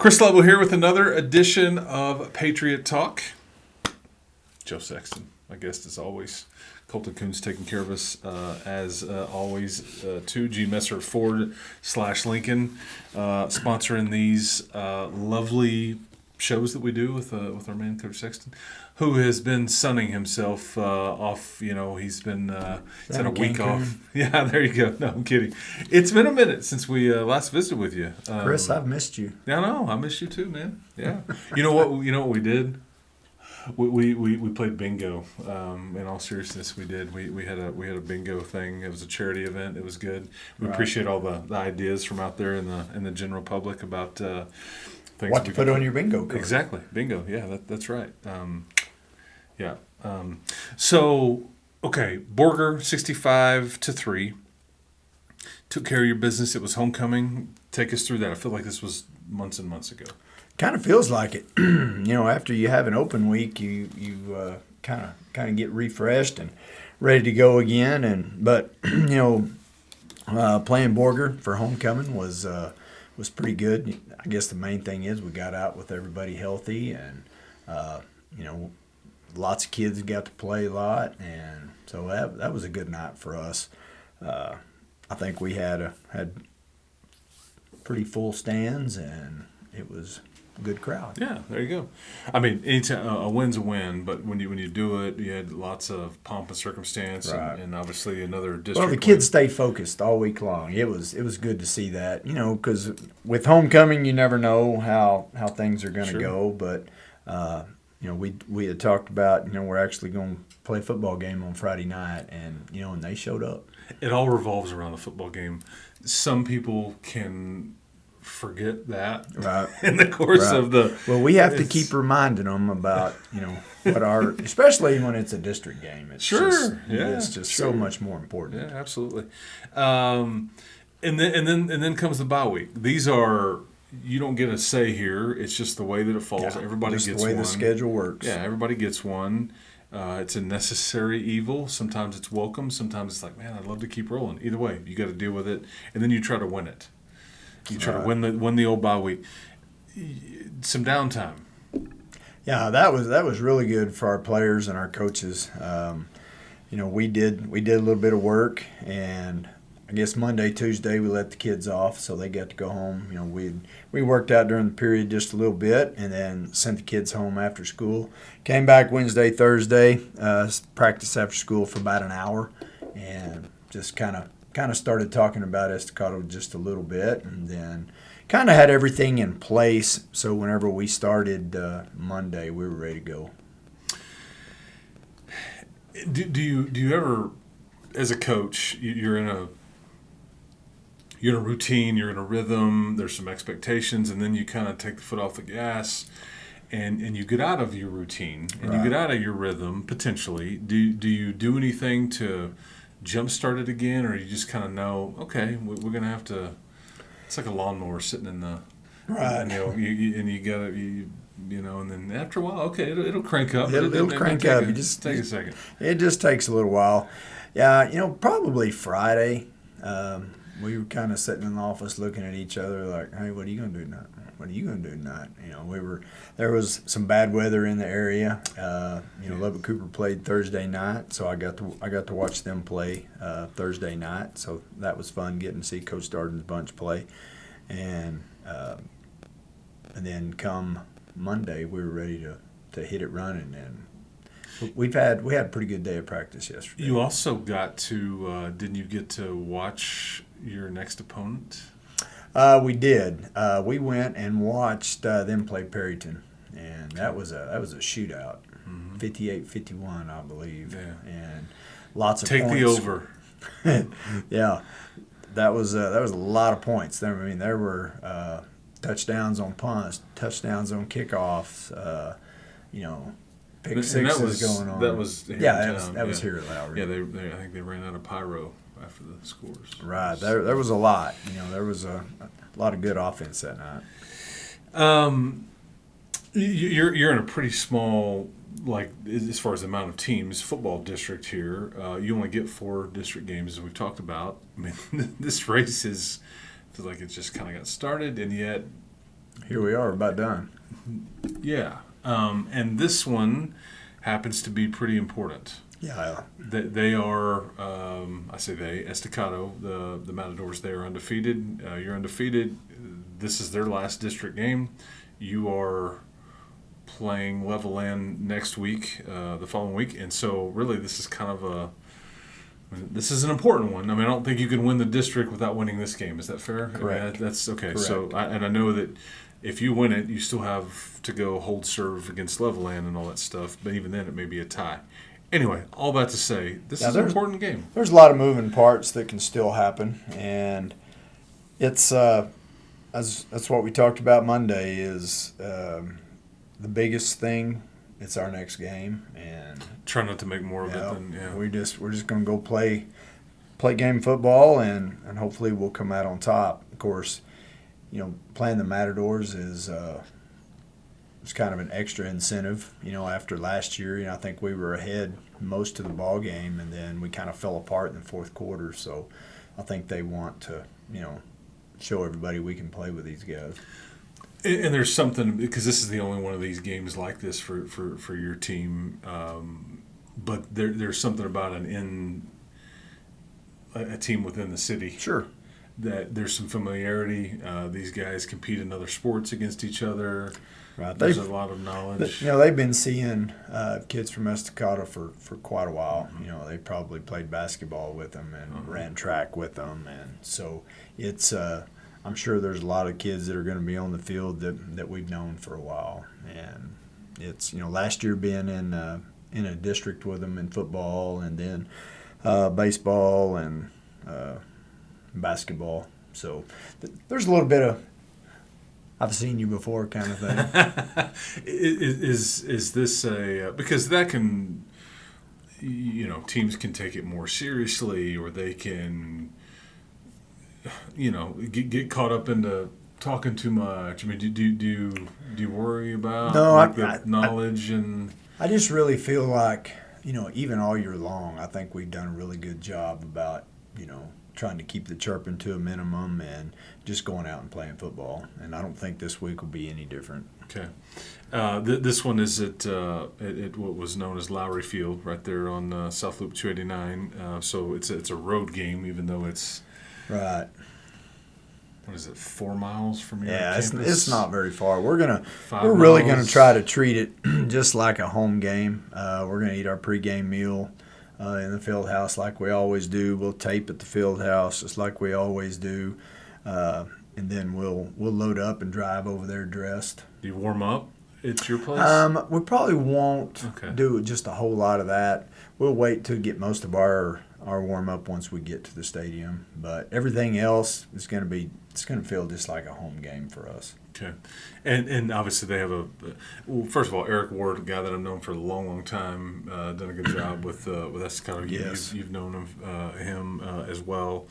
Chris Level here with another edition of Patriot Talk. Joe Sexton, my guest as always. Colton Coons taking care of us as always. 2G Messer Ford / Lincoln sponsoring these lovely shows that we do with our man Coach Sexton, who has been sunning himself off. You know, he's been he's had a week off. Yeah, there you go. No, I'm kidding. It's been a minute since we last visited with you, Chris. I've missed you. Yeah, no, I miss you too, man. Yeah. You know what? You know what we did? We played bingo. In all seriousness, we did. We had a bingo thing. It was a charity event. It was good. We appreciate all the ideas from out there in the general public about things. What to put on your bingo card. Exactly, bingo. Yeah, that's right. So okay, Borger 65-3 took care of your business. It was homecoming. Take us through that. I feel like this was months and months ago. Kind of feels like it. After you have an open week, you kind of get refreshed and ready to go again. But playing Borger for homecoming was pretty good. I guess the main thing is we got out with everybody healthy, and lots of kids got to play a lot, and so that was a good night for us. I think we had pretty full stands, and it was good crowd. Yeah, there you go. I mean, anytime a win's a win, but when you do it, you had lots of pomp and circumstance, right. and obviously another district. Well, the kids stay focused all week long. It was good to see that, because with homecoming, you never know how things are going to go. But we had talked about we're actually going to play a football game on Friday night, and they showed up. It all revolves around the football game. Some people can forget that in the course of the. Well, we have to keep reminding them about what especially when it's a district game. It's just so much more important. Yeah, absolutely. And then comes the bye week. These are, you don't get a say here. It's just the way that it falls. Yeah, everybody just gets the way one. The schedule works. Yeah, everybody gets one. It's a necessary evil. Sometimes it's welcome. Sometimes it's like, man, I'd love to keep rolling. Either way, you got to deal with it, and then you try to win it. You try to win the old bye week. Some downtime. Yeah, that was really good for our players and our coaches. We did a little bit of work, and I guess Monday, Tuesday we let the kids off, so they got to go home. We worked out during the period just a little bit, and then sent the kids home after school. Came back Wednesday, Thursday, practiced after school for about an hour, and just kind of started talking about Estacado just a little bit, and then kind of had everything in place. So whenever we started Monday, we were ready to go. Do you ever, as a coach, you're in a routine, you're in a rhythm, there's some expectations, and then you kind of take the foot off the gas, and you get out of your routine, and you get out of your rhythm potentially. Do you do anything to jumpstart it again, or you just kind of know, okay, we're going to have to. It's like a lawnmower sitting in the right, and you got to and then after a while, okay, it'll crank up. It'll crank up. You just take a second. It just takes a little while. Yeah, probably Friday. We were kind of sitting in the office looking at each other like, hey, what are you going to do tonight? What are you going to do tonight? There was some bad weather in the area. Lubbock Cooper played Thursday night, so I got to watch them play Thursday night. So that was fun getting to see Coach Darden's bunch play, and then come Monday we were ready to hit it running, and we had a pretty good day of practice yesterday. You also got to didn't you get to watch your next opponent? We did. We went and watched them play Perryton, and that was a shootout, 58-51, I believe. Yeah. And lots of Take points. The over. Yeah, that was a lot of points. There were touchdowns on punts, touchdowns on kickoffs. Pick sixes going on. That was here at Lowry. Yeah, I think they ran out of pyro after the scores. Right. There was a lot. There was a lot of good offense that night. You're in a pretty small, like as far as the amount of teams, football district here. You only get 4 district games, as we've talked about. I mean, this race feels like it just kind of got started, and yet Here we are, about done. Yeah. And this one happens to be pretty important. Yeah. They are, I say they, Estacado, the Matadors, they are undefeated. You're undefeated. This is their last district game. You are playing Level Land next week, the following week. And so really this is kind of this is an important one. I mean, I don't think you can win the district without winning this game. Is that fair? Correct. I mean, that's okay. Correct. So, and I know that if you win it, you still have to go hold serve against Level Land and all that stuff. But even then, it may be a tie. Anyway, all that to say, this is an important game. There's a lot of moving parts that can still happen, and it's that's what we talked about Monday. Is the biggest thing. It's our next game, and Try not to make more of it than we're just going to go play game football, and hopefully we'll come out on top. Of course, playing the Matadors is it's kind of an extra incentive. After last year, I think we were ahead most of the ball game, and then we kind of fell apart in the fourth quarter. So I think they want to show everybody we can play with these guys. And there's something, because this is the only one of these games like this for your team, but there's something about a team within the city. Sure. That there's some familiarity. These guys compete in other sports against each other. Right. There's a lot of knowledge. They've been seeing kids from Estacado for quite a while. They probably played basketball with them and ran track with them, and so it's. I'm sure there's a lot of kids that are going to be on the field that we've known for a while, and it's last year being in a district with them in football, and then baseball and basketball. So there's a little bit of I've seen you before kind of thing. Is this because that can teams can take it more seriously, or they can. Get caught up into talking too much. I mean, do you worry about the knowledge and? I just really feel like even all year long, I think we've done a really good job about trying to keep the chirping to a minimum and just going out and playing football. And I don't think this week will be any different. Okay, this one is at what was known as Lowry Field, right there on South Loop 289. So it's a road game, even though it's. Right. What is it? 4 miles from your campus? Yeah, it's not very far. We're really gonna try to treat it just like a home game. We're gonna eat our pregame meal in the field house like we always do. We'll tape at the field house just like we always do, and then we'll load up and drive over there dressed. Do you warm up at your place? We probably won't do just a whole lot of that. We'll wait to get most of our warm-up once we get to the stadium. But everything else is going to feel just like a home game for us. Okay. And obviously they have first of all, Eric Ward, a guy that I've known for a long, long time, done a good job with Estacado. Yes. You've known him as well.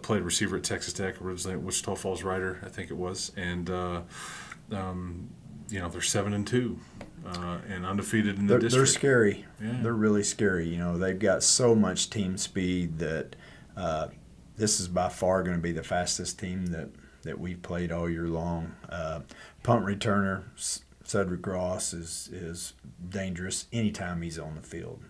Played receiver at Texas Tech, originally at Wichita Falls Rider, I think it was. And, they're 7-2. And undefeated in the district. They're scary. Yeah. They're really scary. They've got so much team speed that this is by far going to be the fastest team that we've played all year long. Punt returner Cedric Ross is dangerous anytime he's on the field.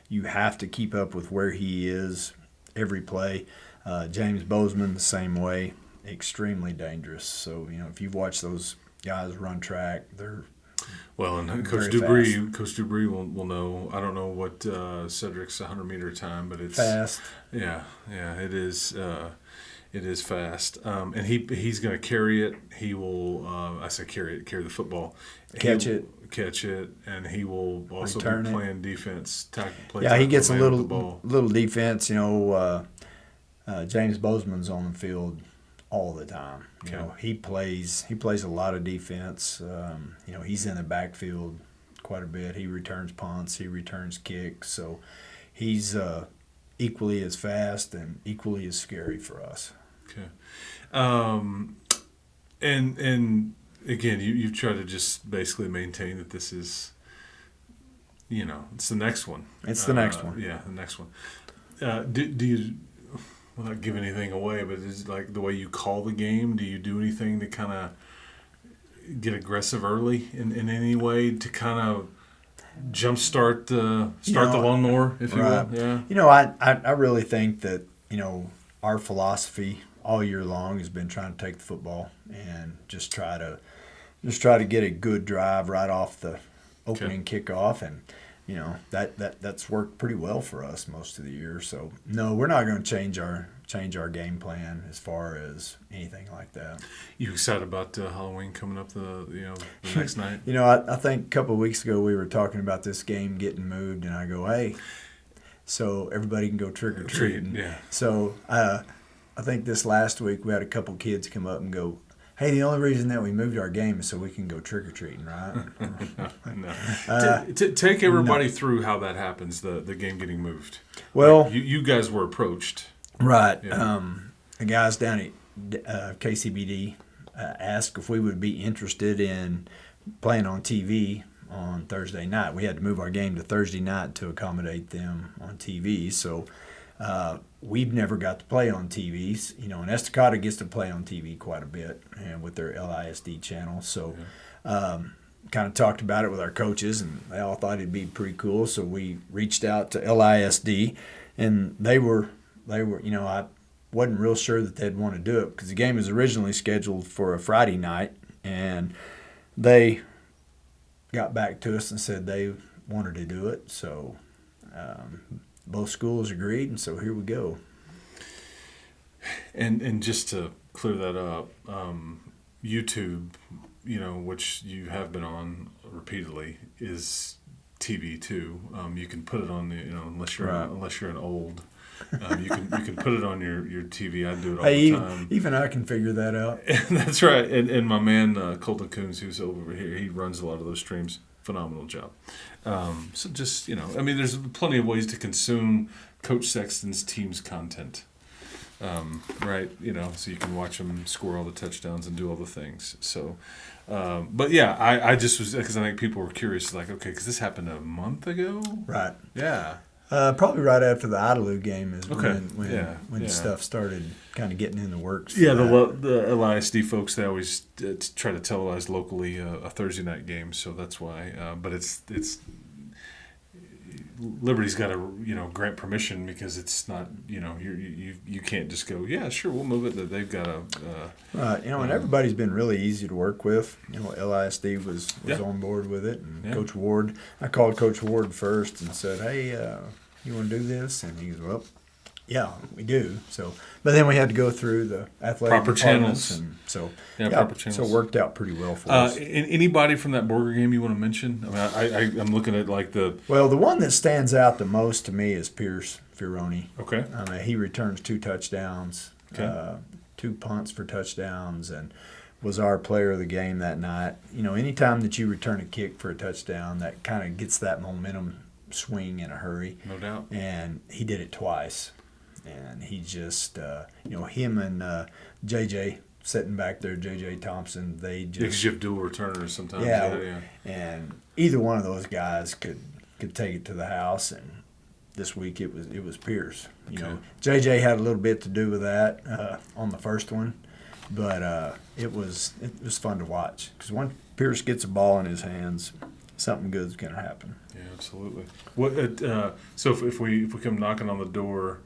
You have to keep up with where he is every play. James Bozeman the same way, extremely dangerous. So if you've watched those guys run track, they're well, and Coach Dubree will know. I don't know what Cedric's 100-meter time, but it's fast. Yeah, it is. It is fast, and he's going to carry it. He will. I say carry the football, catch it, and he will also return be playing defense. He gets a little defense. James Bozeman's on the field all the time. He plays a lot of defense. He's in the backfield quite a bit. He returns punts. He returns kicks. So he's equally as fast and equally as scary for us. Okay. And again, you've tried to just basically maintain that this is, it's the next one. It's the next one. Yeah, the next one. Do you, without giving anything away, but is it like the way you call the game? Do you do anything to kind of get aggressive early in any way to kind of jumpstart the lawnmower, if you will? Yeah. I really think that our philosophy all year long has been trying to take the football and just try to get a good drive right off the opening kickoff, and that's worked pretty well for us most of the year. So no, we're not going to change our game plan as far as anything like that. You excited about Halloween coming up the next night? I think a couple of weeks ago we were talking about this game getting moved, and I go, hey, so everybody can go trick or treating. Yeah. So I think this last week we had a couple kids come up and go, hey, the only reason that we moved our game is so we can go trick or treating, right? No. Take everybody through how that happens, the game getting moved. Well, you guys were approached. Right. Yeah. The guys down at KCBD asked if we would be interested in playing on TV on Thursday night. We had to move our game to Thursday night to accommodate them on TV. So we've never got to play on TVs. And Estacada gets to play on TV quite a bit, and with their LISD channel. So kind of talked about it with our coaches, and they all thought it'd be pretty cool. So we reached out to LISD, and they were I wasn't real sure that they'd want to do it because the game was originally scheduled for a Friday night, and they got back to us and said they wanted to do it. So both schools agreed, and so here we go. And just to clear that up, YouTube, which you have been on repeatedly, is TV too. You can put it on the, unless you're an old. You can put it on your TV. I do it all the time. Even I can figure that out. That's right. And my man Colton Coons, who's over here, he runs a lot of those streams. Phenomenal job. So just there's plenty of ways to consume Coach Sexton's team's content. Right? So you can watch them score all the touchdowns and do all the things. So, but yeah, I just was because I think people were curious, like, okay, because this happened a month ago, right? Yeah. Probably right after the Idalou game is when Yeah. stuff started kind of getting in the works. Yeah, the LISD folks, they always try to televise locally a Thursday night game, so that's why. But it's Liberty's got to grant permission because it's not you can't just go sure we'll move it. That they've got to right. And everybody's been really easy to work with. LISD was on board with it, and Coach Ward. I called Coach Ward first and said, hey, you want to do this? And he goes, well, yeah, we do. So, but then we had to go through the athletic proper channels, and so proper channels. So it worked out pretty well for us. Anybody from that Borger game you want to mention? I mean, I'm looking at like the one that stands out the most to me is Pierce Fironi. Okay. He returns 2 touchdowns, okay. 2 punts for touchdowns, and was our player of the game that night. Anytime that you return a kick for a touchdown, that kind of gets that momentum swing in a hurry. No doubt. And he did it twice. And he just, him and JJ sitting back there, JJ Thompson, they just. Because you have dual returners sometimes. Yeah. And either one of those guys could take it to the house. And this week it was Pierce. JJ had a little bit to do with that on the first one. But it was fun to watch. Because once Pierce gets a ball in his hands, something good's going to happen. Yeah, absolutely. So if we come knocking on the door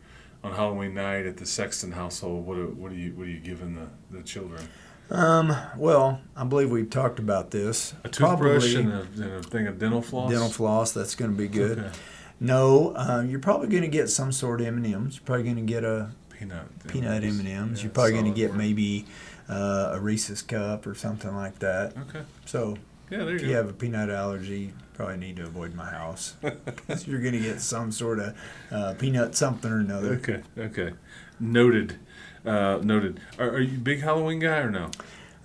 on Halloween night at the Sexton household, what are you giving the children? Well, I believe we've talked about this. A toothbrush and a thing of dental floss. Dental floss. That's going to be good. Okay. No, you're probably going to get some sort of M&Ms. You're probably going to get a peanut M&Ms. Yeah, you're probably going to get word. maybe a Reese's cup or something like that. Okay. So there if you have a peanut allergy, you probably need to avoid my house. Because you're going to get some sort of peanut something or another. Okay. Noted. Are you a big Halloween guy or no?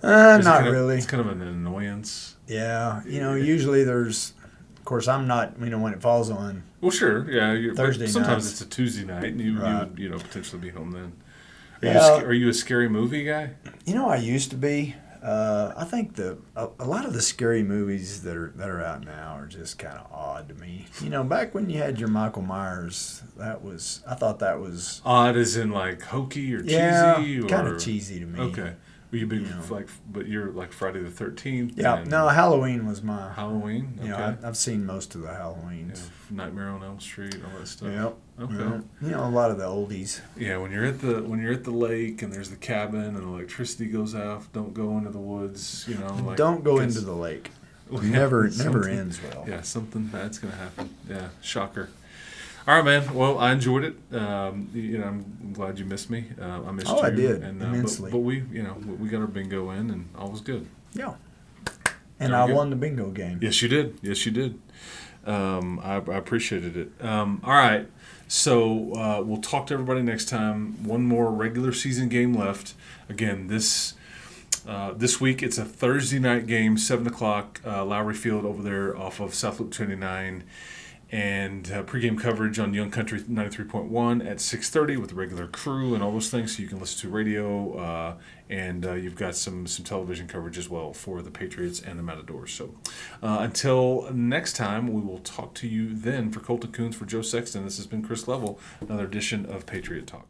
Not really. It's kind of an annoyance. Yeah. Usually there's, of course, I'm not, when it falls on. Well, sure. Yeah. Thursday sometimes nights. it's a Tuesday night, and you Right. would potentially be home then. Yeah. Are you a scary movie guy? I used to be. I think a lot of the scary movies that are out now are just kind of odd to me. Back when you had your Michael Myers, I thought that was Odd as in like hokey or cheesy? yeah, kind of cheesy to me. Okay. Were you big You know. but you're like Friday the 13th? Yeah, and no, Halloween was my. Halloween. Okay. You know, I've seen most of the Yeah, Halloweens. Nightmare on Elm Street, all that stuff. Yep. Okay. Yep. You know, a lot of the oldies. Yeah, when you're at the lake and there's the cabin and electricity goes off, don't go into the woods. You know, like, Don't go 'cause- into the lake. Well, Never something- ends well. Yeah, something bad's gonna happen. Yeah, shocker. All right, man. Well, I enjoyed it. You know, I'm glad you missed me. I missed you. Oh, I did, and, immensely. But we, you know, we got our bingo in, and all was good. Yeah. And Very I good. won the bingo game. Yes, you did. Yes, you did. I appreciated it. All right. So we'll talk to everybody next time. One more regular season game left. Again, this week it's a Thursday night game, 7 o'clock, Lowry Field over there off of South Loop 29. And pregame coverage on Young Country 93.1 at 6:30 with the regular crew and all those things. So you can listen to radio, and you've got some television coverage as well for the Patriots and the Matadors. So until next time, we will talk to you then. For Colton Coons, for Joe Sexton, this has been Chris Level, another edition of Patriot Talk.